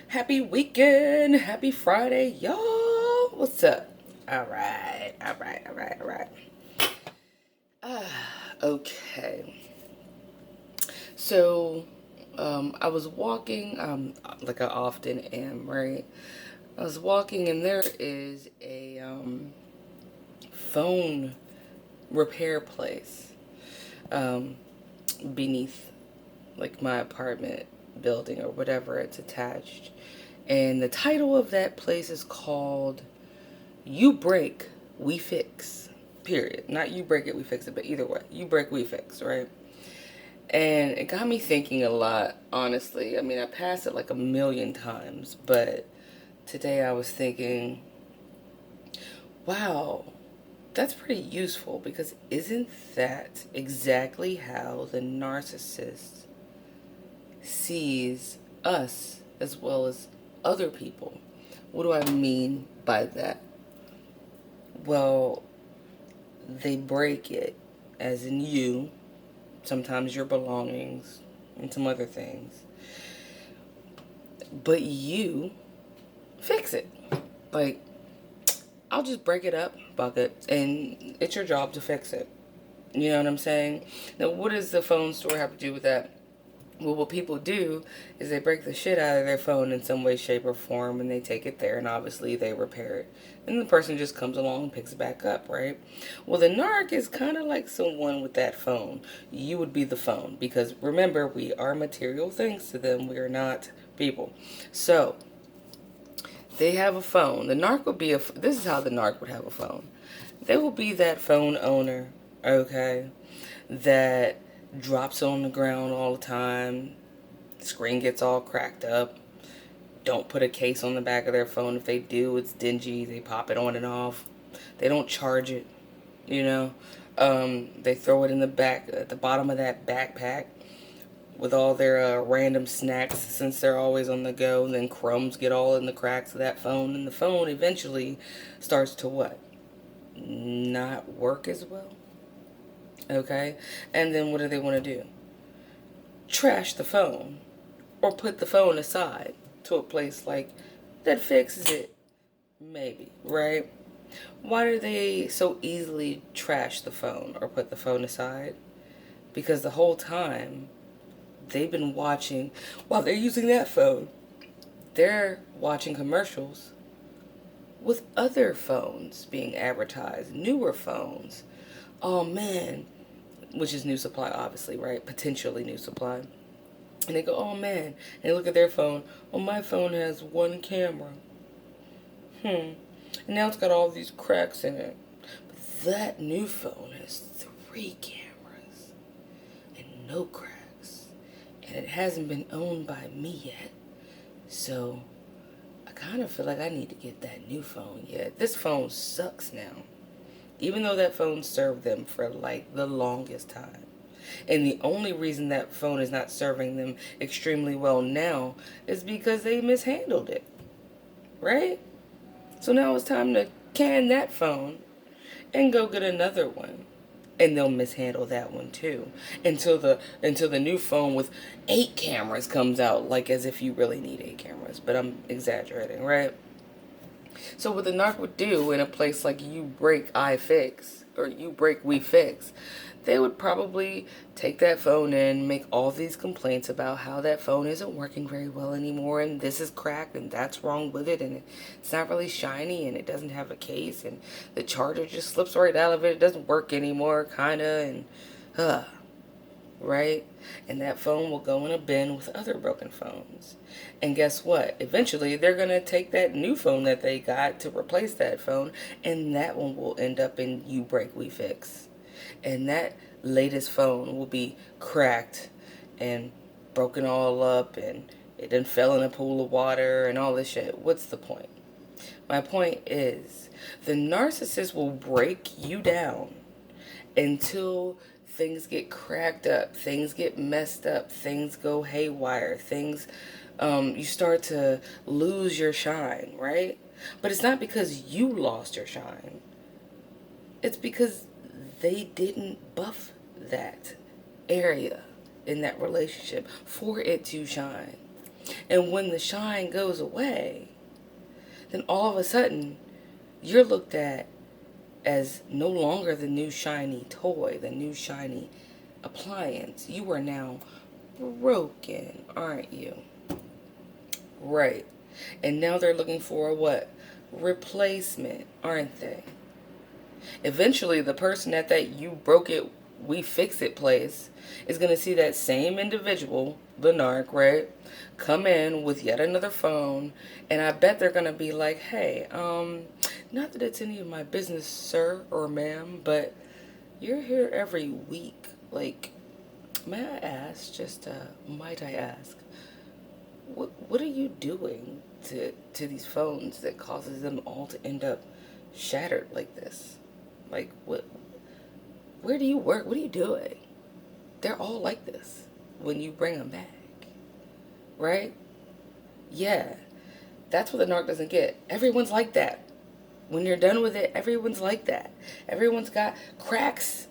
Happy weekend. Happy Friday, y'all. What's up? All right. All right. All right. All right. Okay. So, I was walking, like I often am, right? I was walking, and there is a phone repair place um, beneath, like, my apartment building or whatever it's attached. And the title of that place is called You Break, We Fix. Period. Not you break it, we fix it, but either way. You break, we fix, right? And it got me thinking a lot, honestly. I mean, I passed it like a million times, but today I was thinking, wow, that's pretty useful because isn't that exactly how the narcissist sees us as well as other people? What do I mean by that? Well, they break it, as in you, sometimes your belongings, and some other things. But you fix it. Like, I'll just break it up, bucket, and it's your job to fix it. You know what I'm saying? Now, what does the phone store have to do with that? Well, what people do is they break the shit out of their phone in some way, shape, or form, and they take it there, and obviously they repair it. And the person just comes along and picks it back up, right? Well, the narc is kind of like someone with that phone. You would be the phone, because remember, we are material things to them. We are not people. So, they have a phone. The narc would be this is how the narc would have a phone. They will be that phone owner, okay, that drops it on the ground all the time. Screen gets all cracked up. Don't put a case on the back of their phone. If they do, it's dingy. They pop it on and off. They don't charge it, you know. They throw it in the back, at the bottom of that backpack with all their random snacks since they're always on the go. And then crumbs get all in the cracks of that phone. And the phone eventually starts to what? Not work as well. Okay? And then what do they want to do? Trash the phone or put the phone aside to a place like that fixes it. Maybe, right? Why do they so easily trash the phone or put the phone aside? Because the whole time they've been watching, while they're using that phone, they're watching commercials with other phones being advertised, newer phones. Oh man, which is new supply, obviously, right? Potentially new supply. And they go, oh man, and they look at their phone. Oh, my phone has one camera. And now it's got all these cracks in it. But that new phone has 3 cameras and no cracks. And it hasn't been owned by me yet. So I kind of feel like I need to get that new phone yet. This phone sucks now. Even though that phone served them for like the longest time. And the only reason that phone is not serving them extremely well now is because they mishandled it. Right? So now it's time to can that phone and go get another one. And they'll mishandle that one too. Until the new phone with 8 cameras comes out, like as if you really need 8 cameras. But I'm exaggerating, right? So what the narc would do in a place like You Break, I Fix, or You Break, We Fix, they would probably take that phone in, make all these complaints about how that phone isn't working very well anymore, and this is cracked, and that's wrong with it, and it's not really shiny, and it doesn't have a case, and the charger just slips right out of it, it doesn't work anymore, kinda, and, right? And that phone will go in a bin with other broken phones. And guess what? Eventually, they're going to take that new phone that they got to replace that phone, and that one will end up in You Break, We Fix. And that latest phone will be cracked and broken all up, and it done fell in a pool of water and all this shit. What's the point? My point is, the narcissist will break you down until things get cracked up, things get messed up, things go haywire, you start to lose your shine, right? But it's not because you lost your shine. It's because they didn't buff that area in that relationship for it to shine. And when the shine goes away, then all of a sudden, you're looked at as no longer the new shiny toy, the new shiny appliance. You are now broken, aren't you? Right. And now they're looking for a what? Replacement, aren't they? Eventually, the person at that you broke it, we fix it place is going to see that same individual, the narc, right? Come in with yet another phone, and I bet they're going to be like, hey, not that it's any of my business, sir or ma'am, but you're here every week. Like, may I ask, might I ask, what are you doing to these phones that causes them all to end up shattered like this? Like, where do you work? What are you doing? They're all like this when you bring them back, right? Yeah, that's what the narc doesn't get. Everyone's like that. When you're done with it, everyone's like that. Everyone's got cracks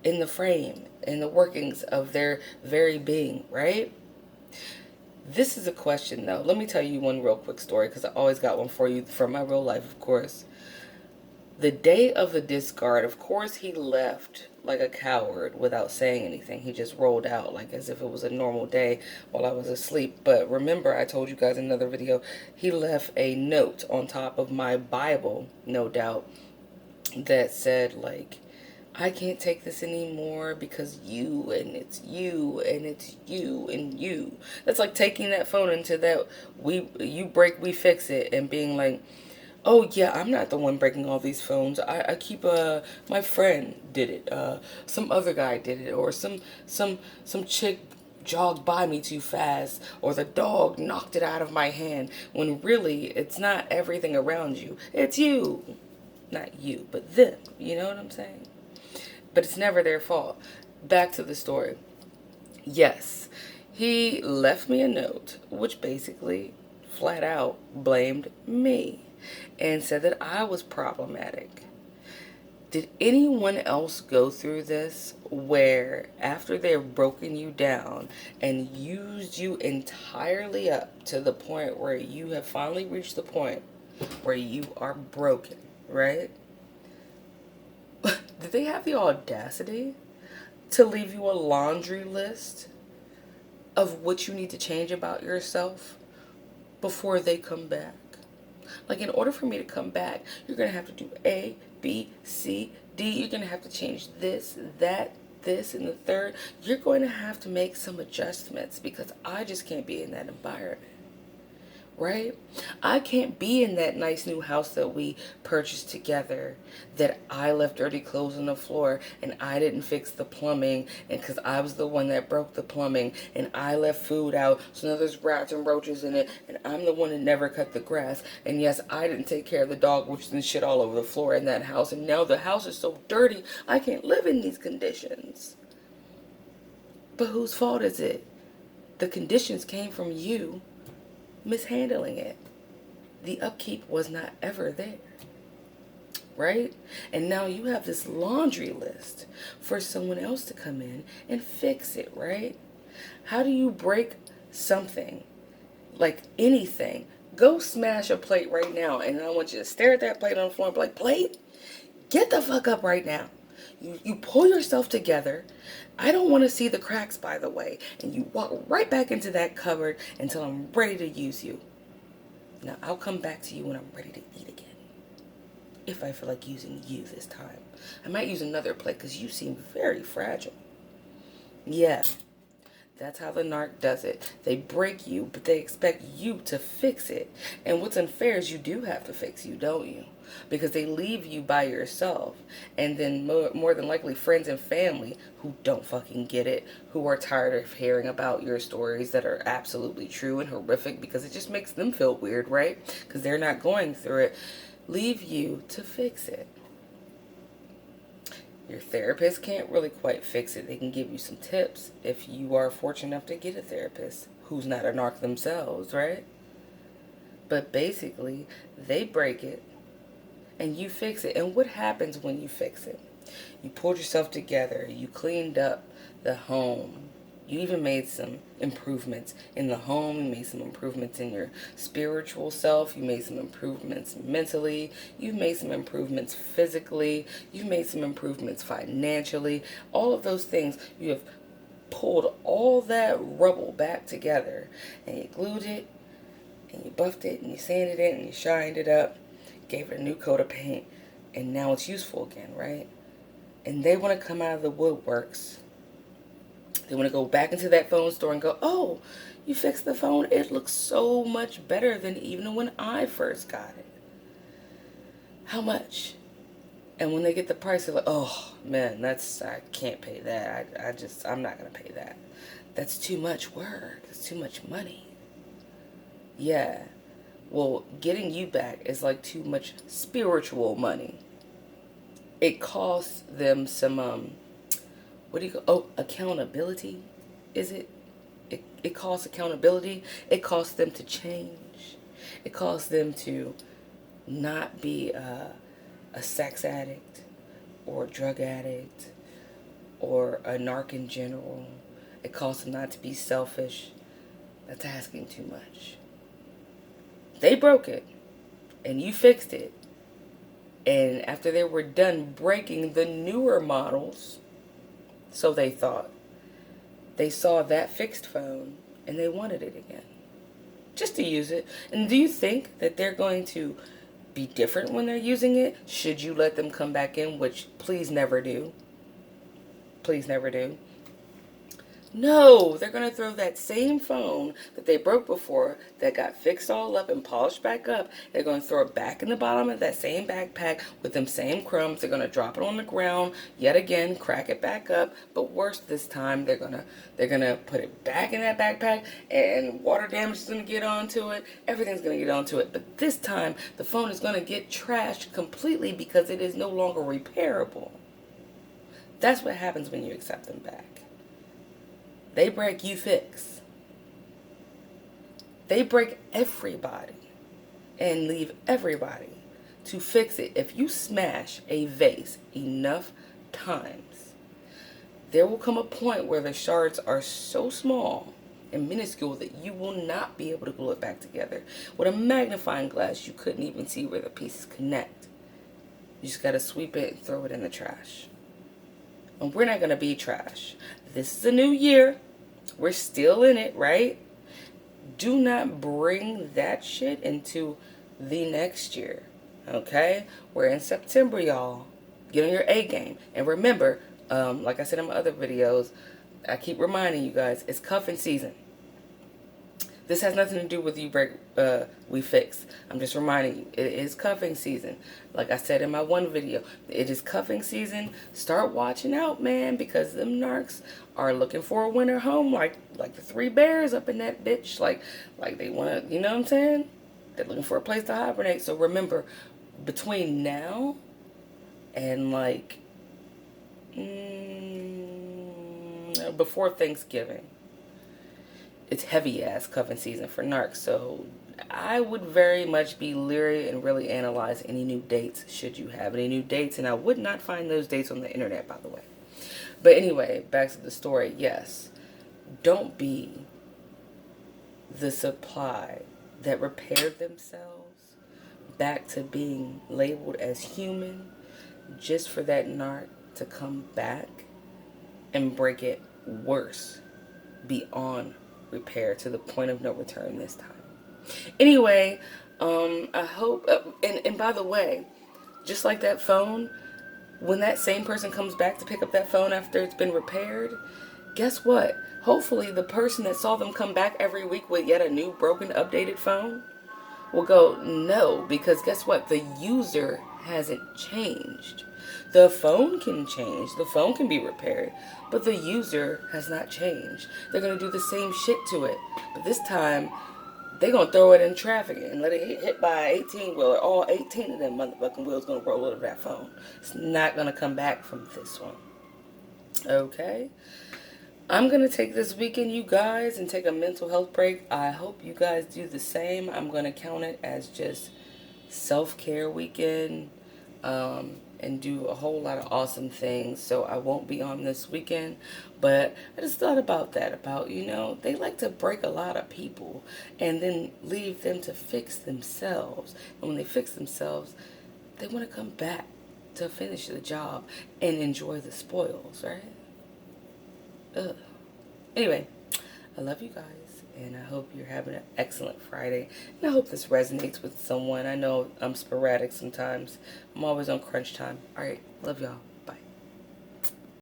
in the frame, in the workings of their very being, right? This is a question, though. Let me tell you one real quick story, because I always got one for you from my real life, of course. The day of the discard, of course, he left like a coward without saying anything. He just rolled out like as if it was a normal day while I was asleep. But remember, I told you guys in another video, he left a note on top of my Bible, no doubt, that said, like, I can't take this anymore because you, and it's you, and it's you, and you. That's like taking that phone into that you break, we fix it, and being like, oh yeah, I'm not the one breaking all these phones. I keep my friend did it. Some other guy did it, or some chick jogged by me too fast, or the dog knocked it out of my hand. When really, it's not everything around you. It's you, not you, but them. You know what I'm saying? But it's never their fault. Back to the story. Yes, he left me a note, which basically, flat out, blamed me and said that I was problematic. Did anyone else go through this where after they've broken you down and used you entirely up to the point where you have finally reached the point where you are broken, right? Did they have the audacity to leave you a laundry list of what you need to change about yourself before they come back? Like, in order for me to come back, you're going to have to do A, B, C, D. You're going to have to change this, that, this, and the third. You're going to have to make some adjustments because I just can't be in that environment. Right? I can't be in that nice new house that we purchased together, that I left dirty clothes on the floor and I didn't fix the plumbing, and because I was the one that broke the plumbing, and I left food out so now there's rats and roaches in it, and I'm the one that never cut the grass, and yes, I didn't take care of the dog, which is shit all over the floor in that house, and now the house is so dirty I can't live in these conditions. But whose fault is it? The conditions came from you mishandling it. The upkeep was not ever there, right? And now you have this laundry list for someone else to come in and fix it, right? How do you break something like anything? Go smash a plate right now, and I want you to stare at that plate on the floor and be like, plate, get the fuck up right now. You pull yourself together. I don't want to see the cracks, by the way. And you walk right back into that cupboard until I'm ready to use you. Now, I'll come back to you when I'm ready to eat again. If I feel like using you this time. I might use another plate because you seem very fragile. Yeah, that's how the narc does it. They break you, but they expect you to fix it. And what's unfair is you do have to fix you, don't you? Because they leave you by yourself. And then more than likely friends and family who don't fucking get it, who are tired of hearing about your stories that are absolutely true and horrific because it just makes them feel weird, right? Because they're not going through it. Leave you to fix it. Your therapist can't really quite fix it. They can give you some tips if you are fortunate enough to get a therapist who's not a narc themselves, right? But basically, they break it and you fix it. And what happens when you fix it? You pulled yourself together. You cleaned up the home. You even made some improvements in the home. You made some improvements in your spiritual self. You made some improvements mentally. You've made some improvements physically. You've made some improvements financially. All of those things, you have pulled all that rubble back together, and you glued it, and you buffed it, and you sanded it, and you shined it up, gave it a new coat of paint, and now it's useful again, right? And they want to come out of the woodworks. They want to go back into that phone store and go, oh, you fixed the phone. It looks so much better than even when I first got it. How much? And when they get the price, they're like, oh, man, I can't pay that. I'm not going to pay that. That's too much work. It's too much money. Yeah. Well, getting you back is like too much spiritual money. It costs them some, accountability, is it? It costs accountability. It costs them to change. It costs them to not be a sex addict or a drug addict or a narc in general. It costs them not to be selfish. That's asking too much. They broke it, and you fixed it. And after they were done breaking the newer models, so they thought, they saw that fixed phone, and they wanted it again. Just to use it. And do you think that they're going to be different when they're using it? Should you let them come back in, which please never do. Please never do. No, they're going to throw that same phone that they broke before, that got fixed all up and polished back up. They're going to throw it back in the bottom of that same backpack with them same crumbs. They're going to drop it on the ground yet again, crack it back up. But worse this time, they're going to put it back in that backpack, and water damage is going to get onto it. Everything's going to get onto it. But this time, the phone is going to get trashed completely because it is no longer repairable. That's what happens when you accept them back. They break, you fix. They break everybody and leave everybody to fix it. If you smash a vase enough times, there will come a point where the shards are so small and minuscule that you will not be able to glue it back together. With a magnifying glass, you couldn't even see where the pieces connect. You just got to sweep it and throw it in the trash. And we're not going to be trash. This is a new year. We're still in it, right? Do not bring that shit into the next year, okay? We're in September, y'all. Get on your A game. And remember, like I said in my other videos, I keep reminding you guys, it's cuffing season. This has nothing to do with you break, we fix. I'm just reminding you, it is cuffing season. Like I said in my one video, it is cuffing season. Start watching out, man, because them narcs are looking for a winter home, like the three bears up in that bitch. Like they want to, you know what I'm saying? They're looking for a place to hibernate. So remember, between now and before Thanksgiving, it's heavy ass cuffing season for narcs. So I would very much be leery and really analyze any new dates, should you have any new dates. And I would not find those dates on the internet, by the way. But anyway, back to the story. Yes, don't be the supply that repaired themselves back to being labeled as human just for that narc to come back and break it worse, beyond repair, to the point of no return this time. Anyway, I hope, and by the way, just like that phone, when that same person comes back to pick up that phone after it's been repaired, guess what? Hopefully the person that saw them come back every week with yet a new broken, updated phone will go, no, because guess what? The user hasn't changed. The phone can change. The phone can be repaired. But the user has not changed. They're going to do the same shit to it. But this time, they're going to throw it in traffic and let it hit by an 18-wheeler. All 18 of them motherfucking wheels going to roll out of that phone. It's not going to come back from this one. Okay? I'm going to take this weekend, you guys, and take a mental health break. I hope you guys do the same. I'm going to count it as just self-care weekend. and do a whole lot of awesome things. So I won't be on this weekend, but I just thought about that, about, they like to break a lot of people and then leave them to fix themselves. And when they fix themselves, they want to come back to finish the job and enjoy the spoils, right? Ugh. Anyway, I love you guys, and I hope you're having an excellent Friday. And I hope this resonates with someone. I know I'm sporadic sometimes. I'm always on crunch time. All right, love y'all.